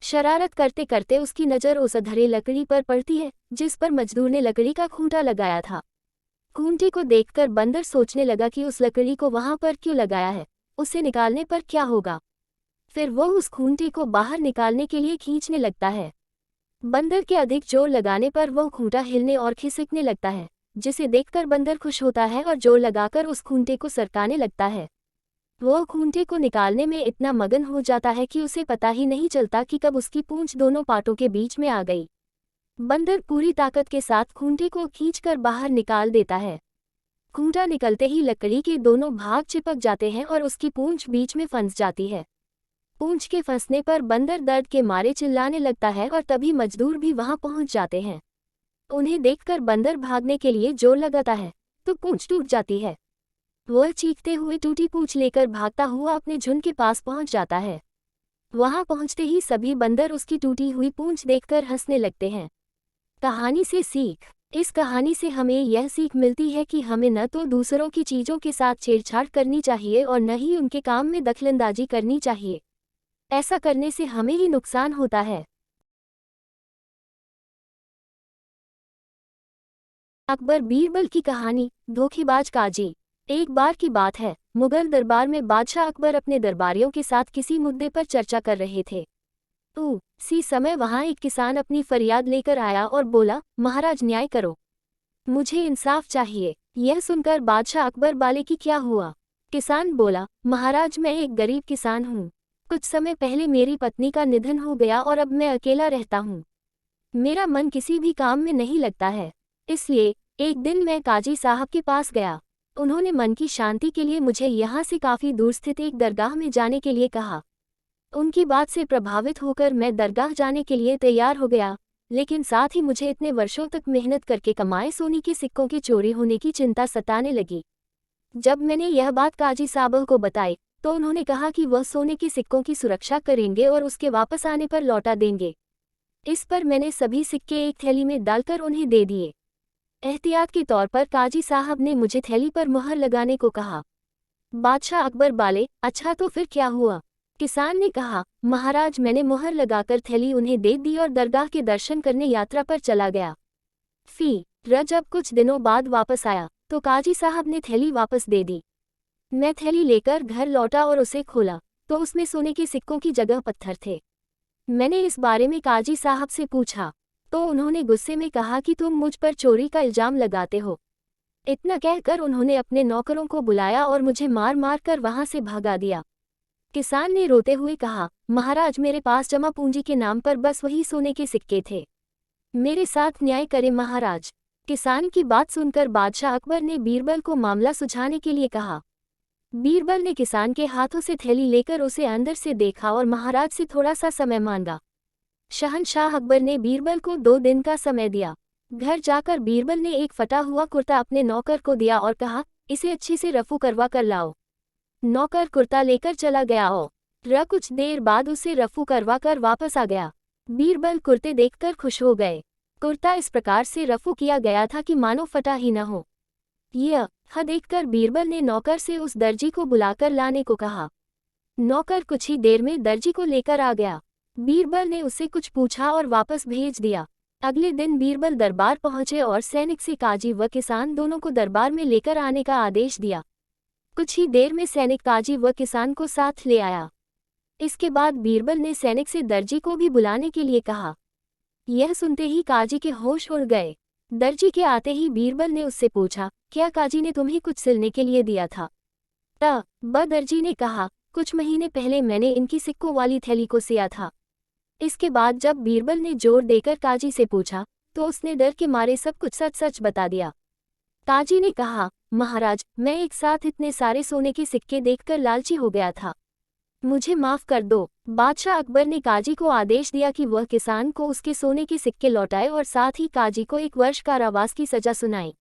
शरारत करते करते उसकी नज़र उस अधरे लकड़ी पर पड़ती है जिस पर मजदूर ने लकड़ी का खूंटा लगाया था। खूंटे को देखकर बंदर सोचने लगा कि उस लकड़ी को वहां पर क्यों लगाया है, उसे निकालने पर क्या होगा। फिर वह उस खूंटे को बाहर निकालने के लिए खींचने लगता है। बंदर के अधिक जोर लगाने पर वह खूंटा हिलने और खिसकने लगता है, जिसे देखकर बंदर खुश होता है और जोर लगाकर उस खूंटे को सरकाने लगता है। वह खूंटे को निकालने में इतना मगन हो जाता है कि उसे पता ही नहीं चलता कि कब उसकी पूंछ दोनों पाटों के बीच में आ गई। बंदर पूरी ताकत के साथ खूंटे को खींचकर बाहर निकाल देता है। खूंटा निकलते ही लकड़ी के दोनों भाग चिपक जाते हैं और उसकी पूंछ बीच में फंस जाती है। पूंछ के फंसने पर बंदर दर्द के मारे चिल्लाने लगता है और तभी मजदूर भी वहां पहुंच जाते हैं। उन्हें देखकर बंदर भागने के लिए जोर लगाता है तो पूंछ टूट जाती है। वह चीखते हुए टूटी पूंछ लेकर भागता हुआ अपने झुंड के पास पहुंच जाता है। वहां पहुंचते ही सभी बंदर उसकी टूटी हुई पूंछ देखकर हंसने लगते हैं। कहानी से सीख। इस कहानी से हमें यह सीख मिलती है कि हमें न तो दूसरों की चीज़ों के साथ छेड़छाड़ करनी चाहिए और न ही उनके काम में दखलंदाजी करनी चाहिए। ऐसा करने से हमें ही नुकसान होता है। अकबर बीरबल की कहानी, धोखेबाज काजी। एक बार की बात है, मुगल दरबार में बादशाह अकबर अपने दरबारियों के साथ किसी मुद्दे पर चर्चा कर रहे थे। उसी समय वहां एक किसान अपनी फरियाद लेकर आया और बोला, महाराज न्याय करो, मुझे इंसाफ चाहिए। यह सुनकर बादशाह अकबर बाले कि क्या हुआ। किसान बोला, महाराज मैं एक गरीब किसान हूँ। कुछ समय पहले मेरी पत्नी का निधन हो गया और अब मैं अकेला रहता हूँ। मेरा मन किसी भी काम में नहीं लगता है, इसलिए एक दिन मैं काजी साहब के पास गया। उन्होंने मन की शांति के लिए मुझे यहाँ से काफ़ी दूर स्थित एक दरगाह में जाने के लिए कहा। उनकी बात से प्रभावित होकर मैं दरगाह जाने के लिए तैयार हो गया, लेकिन साथ ही मुझे इतने वर्षों तक मेहनत करके कमाए सोने के सिक्कों के चोरी होने की चिंता सताने लगी। जब मैंने यह बात काजी साहब को बताई तो उन्होंने कहा कि वह सोने के सिक्कों की सुरक्षा करेंगे और उसके वापस आने पर लौटा देंगे। इस पर मैंने सभी सिक्के एक थैली में डालकर उन्हें दे दिए। एहतियात के तौर पर काजी साहब ने मुझे थैली पर मुहर लगाने को कहा। बादशाह अकबर बाले, अच्छा तो फिर क्या हुआ? किसान ने कहा, महाराज मैंने मुहर लगाकर थैली उन्हें दे दी और दरगाह के दर्शन करने यात्रा पर चला गया। जब कुछ दिनों बाद वापस आया तो काजी साहब ने थैली वापस दे दी। मैं थैली लेकर घर लौटा और उसे खोला तो उसमें सोने के सिक्कों की जगह पत्थर थे। मैंने इस बारे में काजी साहब से पूछा तो उन्होंने गुस्से में कहा कि तुम मुझ पर चोरी का इल्जाम लगाते हो। इतना कहकर उन्होंने अपने नौकरों को बुलाया और मुझे मार मार कर वहां से भगा दिया। किसान ने रोते हुए कहा, महाराज मेरे पास जमा पूंजी के नाम पर बस वही सोने के सिक्के थे, मेरे साथ न्याय करें महाराज। किसान की बात सुनकर बादशाह अकबर ने बीरबल को मामला सुलझाने के लिए कहा। बीरबल ने किसान के हाथों से थैली लेकर उसे अंदर से देखा और महाराज से थोड़ा सा समय मांगा। शहंशाह अकबर ने बीरबल को 2 दिन का समय दिया। घर जाकर बीरबल ने एक फटा हुआ कुर्ता अपने नौकर को दिया और कहा, इसे अच्छी से रफू करवा कर लाओ। नौकर कुर्ता लेकर चला गया और कुछ देर बाद उसे रफू करवा कर वापस आ गया। बीरबल कुर्ते देखकर खुश हो गए। कुर्ता इस प्रकार से रफू किया गया था कि मानो फटा ही न हो। यह देखकर बीरबल ने नौकर से उस दर्जी को बुलाकर लाने को कहा। नौकर कुछ ही देर में दर्जी को लेकर आ गया। बीरबल ने उससे कुछ पूछा और वापस भेज दिया। अगले दिन बीरबल दरबार पहुंचे और सैनिक से काजी व किसान दोनों को दरबार में लेकर आने का आदेश दिया। कुछ ही देर में सैनिक काजी व किसान को साथ ले आया। इसके बाद बीरबल ने सैनिक से दर्जी को भी बुलाने के लिए कहा। यह सुनते ही काजी के होश उड़ गए। दर्जी के आते ही बीरबल ने उससे पूछा, क्या काजी ने तुम्हें कुछ सिलने के लिए दिया था? दर्जी ने कहा, कुछ महीने पहले मैंने इनकी सिक्कों वाली थैली को सिया था। इसके बाद जब बीरबल ने जोर देकर काजी से पूछा तो उसने डर के मारे सब कुछ सच सच बता दिया। काजी ने कहा, महाराज, मैं एक साथ इतने सारे सोने के सिक्के देखकर लालची हो गया था, मुझे माफ कर दो। बादशाह अकबर ने काजी को आदेश दिया कि वह किसान को उसके सोने के सिक्के लौटाए और साथ ही काजी को 1 वर्ष कारावास की सजा सुनाई।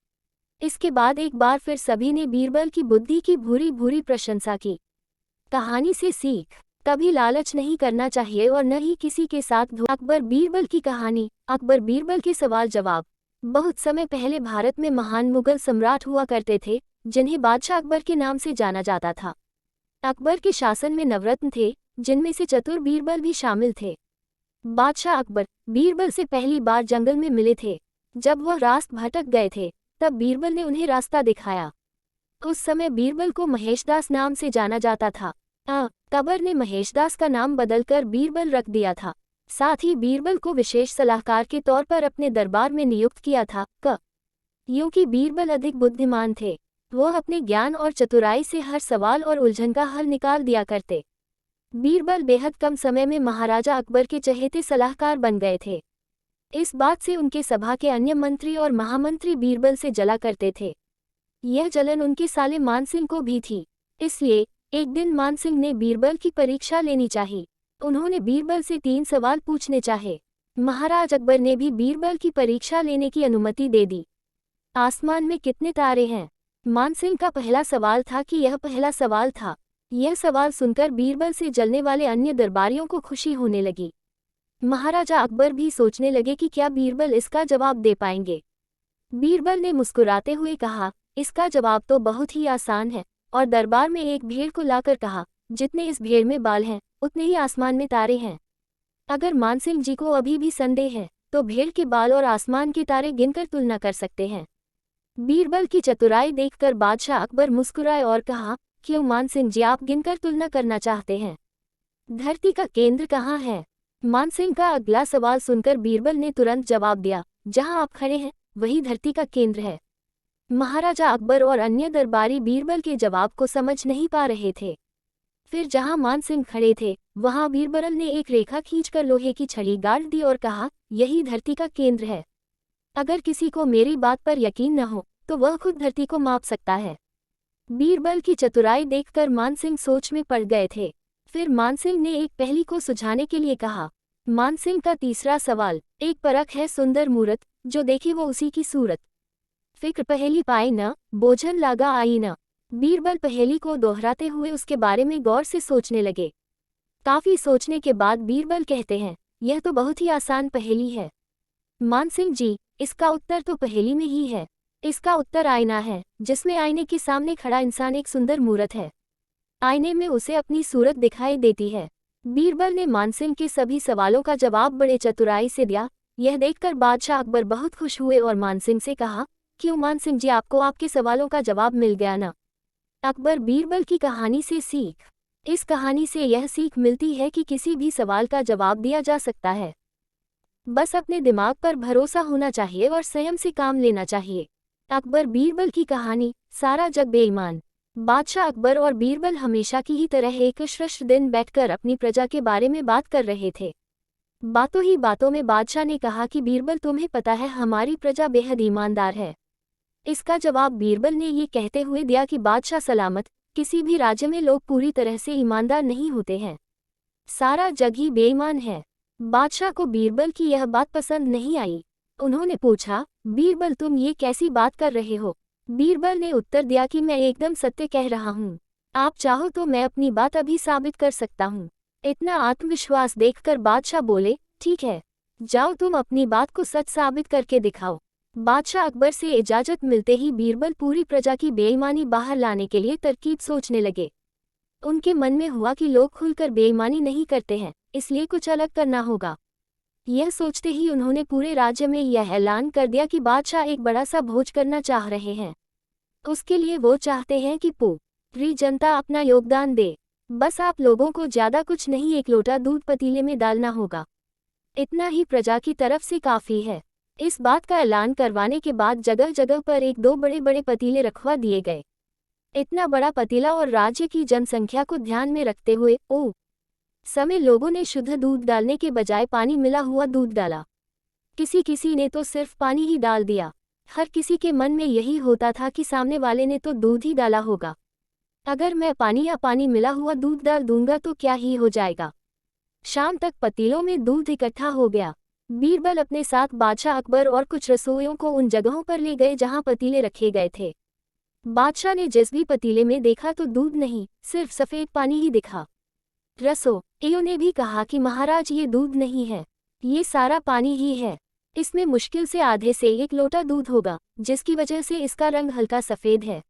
इसके बाद एक बार फिर सभी ने बीरबल की बुद्धि की भूरी भूरी प्रशंसा की। कहानी से सीख, कभी लालच नहीं करना चाहिए और न ही किसी के साथ अकबर बीरबल की कहानी। अकबर बीरबल के सवाल जवाब। बहुत समय पहले भारत में महान मुगल सम्राट हुआ करते थे, जिन्हें बादशाह अकबर के नाम से जाना जाता था। अकबर के शासन में नवरत्न थे, जिनमें से चतुर बीरबल भी शामिल थे। बादशाह अकबर बीरबल से पहली बार जंगल में मिले थे। जब वह रास्ते भटक गए थे, तब बीरबल ने उन्हें रास्ता दिखाया। उस समय बीरबल को महेशदास नाम से जाना जाता था। अकबर ने महेशदास का नाम बदलकर बीरबल रख दिया था। साथ ही बीरबल को विशेष सलाहकार के तौर पर अपने दरबार में नियुक्त किया था। क्योंकि बीरबल अधिक बुद्धिमान थे, वह अपने ज्ञान और चतुराई से हर सवाल और उलझन का हल निकाल दिया करते। बीरबल बेहद कम समय में महाराजा अकबर के चहेते सलाहकार बन गए थे। इस बात से उनके सभा के अन्य मंत्री और महामंत्री बीरबल से जला करते थे। यह जलन उनके साले मानसिंह को भी थी। इसलिए एक दिन मानसिंह ने बीरबल की परीक्षा लेनी चाहिए। उन्होंने बीरबल से 3 सवाल पूछने चाहे। महाराज अकबर ने भी बीरबल की परीक्षा लेने की अनुमति दे दी। आसमान में कितने तारे हैं? मानसिंह का पहला सवाल था कि यह पहला सवाल था। यह सवाल सुनकर बीरबल से जलने वाले अन्य दरबारियों को खुशी होने लगी। महाराजा अकबर भी सोचने लगे कि क्या बीरबल इसका जवाब दे पाएंगे। बीरबल ने मुस्कुराते हुए कहा, इसका जवाब तो बहुत ही आसान है, और दरबार में एक भेड़ को लाकर कहा, जितने इस भेड़ में बाल हैं, उतने ही आसमान में तारे हैं। अगर मानसिंह जी को अभी भी संदेह है, तो भेड़ के बाल और आसमान के तारे गिनकर तुलना कर सकते हैं। बीरबल की चतुराई देखकर बादशाह अकबर मुस्कुराए और कहा, क्यों मानसिंह जी, आप गिनकर तुलना करना चाहते हैं? धरती का केंद्र कहाँ है? मानसिंह का अगला सवाल सुनकर बीरबल ने तुरंत जवाब दिया, जहाँ आप खड़े हैं, वही धरती का केंद्र है। महाराजा अकबर और अन्य दरबारी बीरबल के जवाब को समझ नहीं पा रहे थे। फिर जहाँ मानसिंह खड़े थे, वहाँ बीरबल ने एक रेखा खींचकर लोहे की छड़ी गाड़ दी और कहा, यही धरती का केंद्र है। अगर किसी को मेरी बात पर यकीन न हो, तो वह खुद धरती को माप सकता है। बीरबल की चतुराई देखकर मानसिंह सोच में पड़ गए थे। फिर मानसिंह ने एक पहेली को सुलझाने के लिए कहा। मानसिंह का तीसरा सवाल, एक परख है सुंदर मूरत, जो देखे वो उसी की सूरत। फिक्र पहेली पाई न, बोझन लागा आई न। बीरबल पहेली को दोहराते हुए उसके बारे में गौर से सोचने लगे। काफी सोचने के बाद बीरबल कहते हैं, यह तो बहुत ही आसान पहेली है। मानसिंह जी, इसका उत्तर तो पहेली में ही है। इसका उत्तर आईना है, जिसमें आईने के सामने खड़ा इंसान एक सुंदर मूरत है। आईने में उसे अपनी सूरत दिखाई देती है। बीरबल ने मानसिंह के सभी सवालों का जवाब बड़े चतुराई से दिया। यह देखकर बादशाह अकबर बहुत खुश हुए और मानसिंह से कहा, क्यों मानसिंह जी, आपको आपके सवालों का जवाब मिल गया ना? अकबर बीरबल की कहानी से सीख। इस कहानी से यह सीख मिलती है कि किसी भी सवाल का जवाब दिया जा सकता है। बस अपने दिमाग पर भरोसा होना चाहिए और संयम से काम लेना चाहिए। अकबर बीरबल की कहानी। सारा जग बेईमान। बादशाह अकबर और बीरबल हमेशा की ही तरह एक श्रेष्ठ दिन बैठकर अपनी प्रजा के बारे में बात कर रहे थे। बातों ही बातों में बादशाह ने कहा कि बीरबल, तुम्हें पता है हमारी प्रजा बेहद ईमानदार है। इसका जवाब बीरबल ने ये कहते हुए दिया कि बादशाह सलामत, किसी भी राज्य में लोग पूरी तरह से ईमानदार नहीं होते हैं। सारा जग ही बेईमान है। बादशाह को बीरबल की यह बात पसंद नहीं आई। उन्होंने पूछा, बीरबल, तुम ये कैसी बात कर रहे हो? बीरबल ने उत्तर दिया कि मैं एकदम सत्य कह रहा हूँ। आप चाहो तो मैं अपनी बात अभी साबित कर सकता हूँ। इतना आत्मविश्वास देखकर बादशाह बोले, ठीक है, जाओ तुम अपनी बात को सच साबित करके दिखाओ। बादशाह अकबर से इजाजत मिलते ही बीरबल पूरी प्रजा की बेईमानी बाहर लाने के लिए तरकीब सोचने लगे। उनके मन में हुआ कि लोग खुलकर बेईमानी नहीं करते हैं, इसलिए कुछ अलग करना होगा। यह सोचते ही उन्होंने पूरे राज्य में यह ऐलान कर दिया कि बादशाह एक बड़ा सा भोज करना चाह रहे हैं। उसके लिए वो चाहते हैं कि पूरी जनता अपना योगदान दे। बस आप लोगों को ज्यादा कुछ नहीं, एक लोटा दूध पतीले में डालना होगा। इतना ही प्रजा की तरफ से काफी है। इस बात का ऐलान करवाने के बाद जगह जगह पर 1-2 बड़े बड़े पतीले रखवा दिए गए। इतना बड़ा पतीला और राज्य की जनसंख्या को ध्यान में रखते हुए समय लोगों ने शुद्ध दूध डालने के बजाय पानी मिला हुआ दूध डाला। किसी किसी ने तो सिर्फ पानी ही डाल दिया। हर किसी के मन में यही होता था कि सामने वाले ने तो दूध ही डाला होगा। अगर मैं पानी या पानी मिला हुआ दूध डाल दूंगा तो क्या ही हो जाएगा। शाम तक पतीलों में दूध इकट्ठा हो गया। बीरबल अपने साथ बादशाह अकबर और कुछ रसोइयों को उन जगहों पर ले गए जहां पतीले रखे गए थे। बादशाह ने जिस भी पतीले में देखा तो दूध नहीं, सिर्फ सफेद पानी ही दिखा। रसोइयों ने भी कहा कि महाराज, ये दूध नहीं है, ये सारा पानी ही है। इसमें मुश्किल से आधे से एक लोटा दूध होगा, जिसकी वजह से इसका रंग हल्का सफेद है,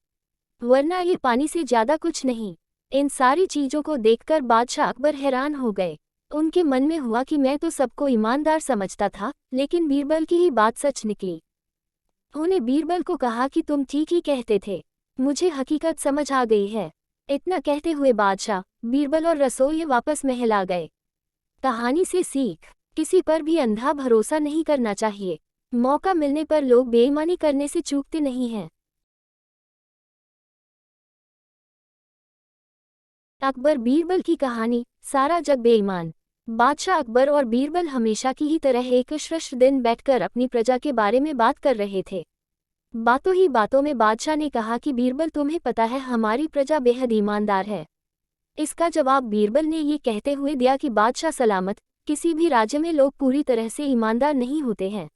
वरना ये पानी से ज्यादा कुछ नहीं। इन सारी चीजों को देखकर बादशाह अकबर हैरान हो गए। उनके मन में हुआ कि मैं तो सबको ईमानदार समझता था, लेकिन बीरबल की ही बात सच निकली। उन्होंने बीरबल को कहा कि तुम ठीक ही कहते थे, मुझे हकीकत समझ आ गई है। इतना कहते हुए बादशाह, बीरबल और रसोइये वापस महल आ गए। कहानी से सीख, किसी पर भी अंधा भरोसा नहीं करना चाहिए। मौका मिलने पर लोग बेईमानी करने से चूकते नहीं हैं। अकबर बीरबल की कहानी, सारा जग बेईमान। बादशाह अकबर और बीरबल हमेशा की ही तरह एक श्रेष्ठ दिन बैठकर अपनी प्रजा के बारे में बात कर रहे थे। बातों ही बातों में बादशाह ने कहा कि बीरबल, तुम्हें पता है हमारी प्रजा बेहद ईमानदार है। इसका जवाब बीरबल ने ये कहते हुए दिया कि बादशाह सलामत, किसी भी राज्य में लोग पूरी तरह से ईमानदार नहीं होते हैं,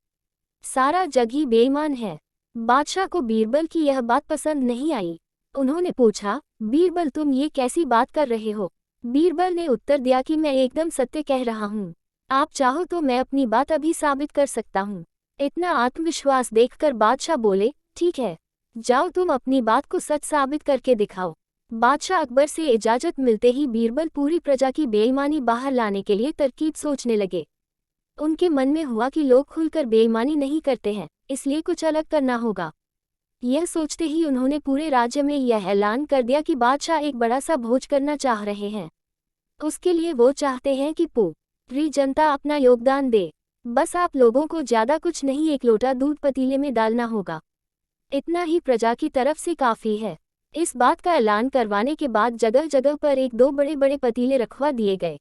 सारा जग ही बेईमान है। बादशाह को बीरबल की यह बात पसंद नहीं आई। उन्होंने पूछा, बीरबल, तुम ये कैसी बात कर रहे हो? बीरबल ने उत्तर दिया कि मैं एकदम सत्य कह रहा हूँ। आप चाहो तो मैं अपनी बात अभी साबित कर सकता हूँ। इतना आत्मविश्वास देखकर बादशाह बोले, ठीक है, जाओ तुम अपनी बात को सच साबित करके दिखाओ। बादशाह अकबर से इजाजत मिलते ही बीरबल पूरी प्रजा की बेईमानी बाहर लाने के लिए तरकीब सोचने लगे। उनके मन में हुआ कि लोग खुलकर बेईमानी नहीं करते हैं, इसलिए कुछ अलग करना होगा। यह सोचते ही उन्होंने पूरे राज्य में यह ऐलान कर दिया कि बादशाह एक बड़ा सा भोज करना चाह रहे हैं। उसके लिए वो चाहते हैं कि पूरी जनता अपना योगदान दे। बस आप लोगों को ज्यादा कुछ नहीं, एक लोटा दूध पतीले में डालना होगा। इतना ही प्रजा की तरफ से काफी है। इस बात का ऐलान करवाने के बाद जगह जगह पर एक दो बड़े बड़े पतीले रखवा दिए गए।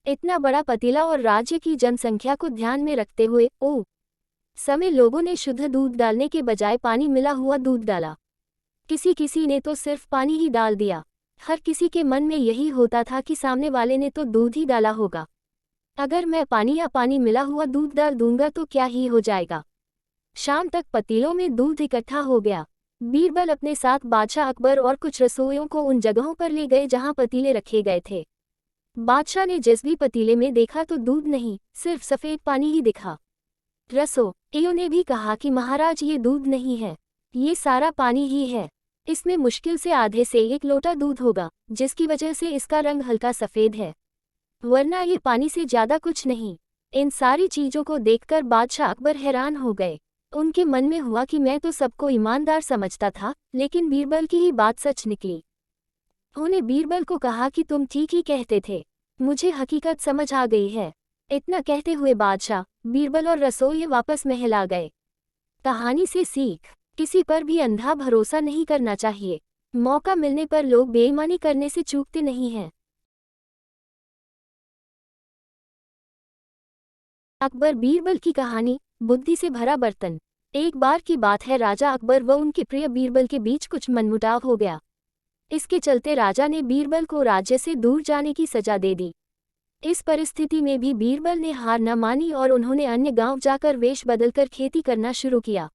इतना बड़ा पतीला और राज्य की जनसंख्या को ध्यान में रखते हुए समय लोगों ने शुद्ध दूध डालने के बजाय पानी मिला हुआ दूध डाला। किसी किसी ने तो सिर्फ पानी ही डाल दिया। हर किसी के मन में यही होता था कि सामने वाले ने तो दूध ही डाला होगा। अगर मैं पानी या पानी मिला हुआ दूध डाल दूंगा तो क्या ही हो जाएगा। शाम तक पतीलों में दूध इकट्ठा हो गया। बीरबल अपने साथ बादशाह अकबर और कुछ रसोइयों को उन जगहों पर ले गए जहां पतीले रखे गए थे। बादशाह ने जिस भी पतीले में देखा तो दूध नहीं, सिर्फ सफेद पानी ही दिखा। रसोइयों ने भी कहा कि महाराज, ये दूध नहीं है, ये सारा पानी ही है। इसमें मुश्किल से आधे से एक लोटा दूध होगा, जिसकी वजह से इसका रंग हल्का सफेद है, वरना ये पानी से ज्यादा कुछ नहीं। इन सारी चीजों को देखकर बादशाह अकबर हैरान हो गए। उनके मन में हुआ कि मैं तो सबको ईमानदार समझता था, लेकिन बीरबल की ही बात सच निकली। उन्होंने बीरबल को कहा कि तुम ठीक ही कहते थे, मुझे हकीकत समझ आ गई है। इतना कहते हुए बादशाह, बीरबल और रसोइये वापस महल आ गए। कहानी से सीख, किसी पर भी अंधा भरोसा नहीं करना चाहिए। मौका मिलने पर लोग बेईमानी करने से चूकते नहीं हैं। अकबर बीरबल की कहानी, बुद्धि से भरा बर्तन। एक बार की बात है, राजा अकबर व उनके प्रिय बीरबल के बीच कुछ मनमुटाव हो गया। इसके चलते राजा ने बीरबल को राज्य से दूर जाने की सजा दे दी। इस परिस्थिति में भी बीरबल ने हार न मानी और उन्होंने अन्य गांव जाकर वेश बदलकर खेती करना शुरू किया।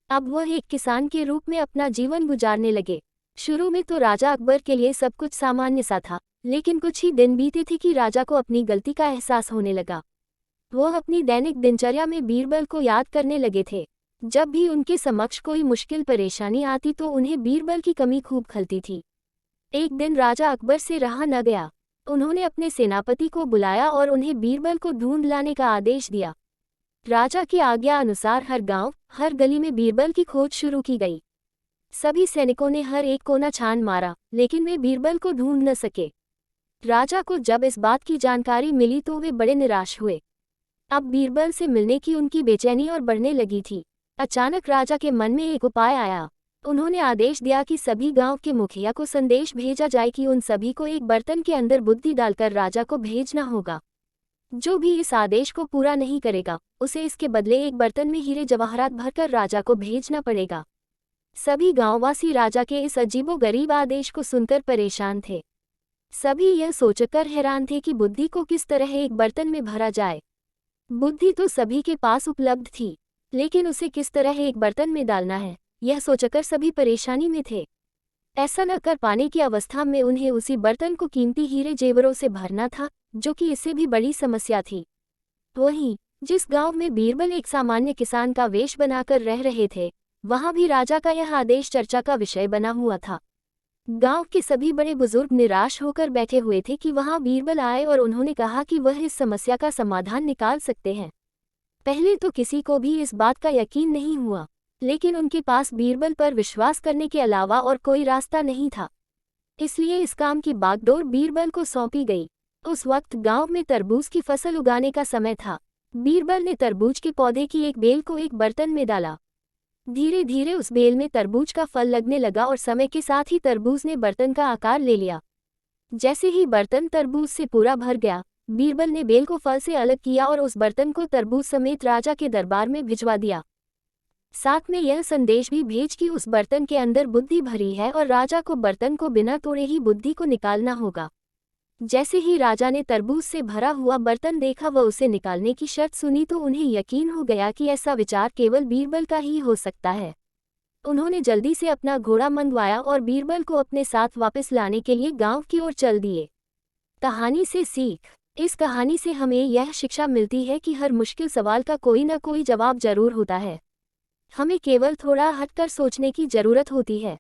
अब वह एक किसान के रूप में अपना जीवन गुजारने लगे। शुरू में तो राजा अकबर के लिए सब कुछ सामान्य सा था, लेकिन कुछ ही दिन बीते थे कि राजा को अपनी गलती का एहसास होने लगा। वह अपनी दैनिक दिनचर्या में बीरबल को याद करने लगे थे। जब भी उनके समक्ष कोई मुश्किल परेशानी आती तो उन्हें बीरबल की कमी खूब खलती थी। एक दिन राजा अकबर से रहा न गया। उन्होंने अपने सेनापति को बुलाया और उन्हें बीरबल को ढूंढ लाने का आदेश दिया। राजा की आज्ञा अनुसार हर गांव, हर गली में बीरबल की खोज शुरू की गई। सभी सैनिकों ने हर एक कोना छान मारा, लेकिन वे बीरबल को ढूंढ न सके। राजा को जब इस बात की जानकारी मिली तो वे बड़े निराश हुए। अब बीरबल से मिलने की उनकी बेचैनी और बढ़ने लगी थी। अचानक राजा के मन में एक उपाय आया। उन्होंने आदेश दिया कि सभी गांव के मुखिया को संदेश भेजा जाए कि उन सभी को एक बर्तन के अंदर बुद्धि डालकर राजा को भेजना होगा। जो भी इस आदेश को पूरा नहीं करेगा उसे इसके बदले एक बर्तन में हीरे जवाहरात भरकर राजा को भेजना पड़ेगा। सभी गांववासी राजा के इस अजीबोगरीब आदेश को सुनकर परेशान थे। सभी यह सोचकर हैरान थे कि बुद्धि को किस तरह एक बर्तन में भरा जाए। बुद्धि तो सभी के पास उपलब्ध थी, लेकिन उसे किस तरह एक बर्तन में डालना है, यह सोचकर सभी परेशानी में थे। ऐसा न कर पाने की अवस्था में उन्हें उसी बर्तन को कीमती हीरे जेवरों से भरना था, जो कि इससे भी बड़ी समस्या थी। वहीं जिस गांव में बीरबल एक सामान्य किसान का वेश बनाकर रह रहे थे, वहां भी राजा का यह आदेश चर्चा का विषय बना हुआ था। गांव के सभी बड़े बुजुर्ग निराश होकर बैठे हुए थे कि वहां बीरबल आए और उन्होंने कहा कि वह इस समस्या का समाधान निकाल सकते हैं। पहले तो किसी को भी इस बात का यकीन नहीं हुआ, लेकिन उनके पास बीरबल पर विश्वास करने के अलावा और कोई रास्ता नहीं था। इसलिए इस काम की बागडोर बीरबल को सौंपी गई। उस वक्त गांव में तरबूज की फसल उगाने का समय था। बीरबल ने तरबूज के पौधे की एक बेल को एक बर्तन में डाला। धीरे धीरे उस बेल में तरबूज का फल लगने लगा और समय के साथ ही तरबूज ने बर्तन का आकार ले लिया। जैसे ही बर्तन तरबूज से पूरा भर गया, बीरबल ने बेल को फल से अलग किया और उस बर्तन को तरबूज समेत राजा के दरबार में भिजवा दिया। साथ में यह संदेश भी भेज कि उस बर्तन के अंदर बुद्धि भरी है और राजा को बर्तन को बिना तोड़े ही बुद्धि को निकालना होगा। जैसे ही राजा ने तरबूज से भरा हुआ बर्तन देखा व उसे निकालने की शर्त सुनी तो उन्हें यकीन हो गया कि ऐसा विचार केवल बीरबल का ही हो सकता है। उन्होंने जल्दी से अपना घोड़ा मंगवाया और बीरबल को अपने साथ वापस लाने के लिए गांव की ओर चल दिए। कहानी से सीख। इस कहानी से हमें यह शिक्षा मिलती है कि हर मुश्किल सवाल का कोई न कोई जवाब जरूर होता है। हमें केवल थोड़ा हटकर सोचने की जरूरत होती है।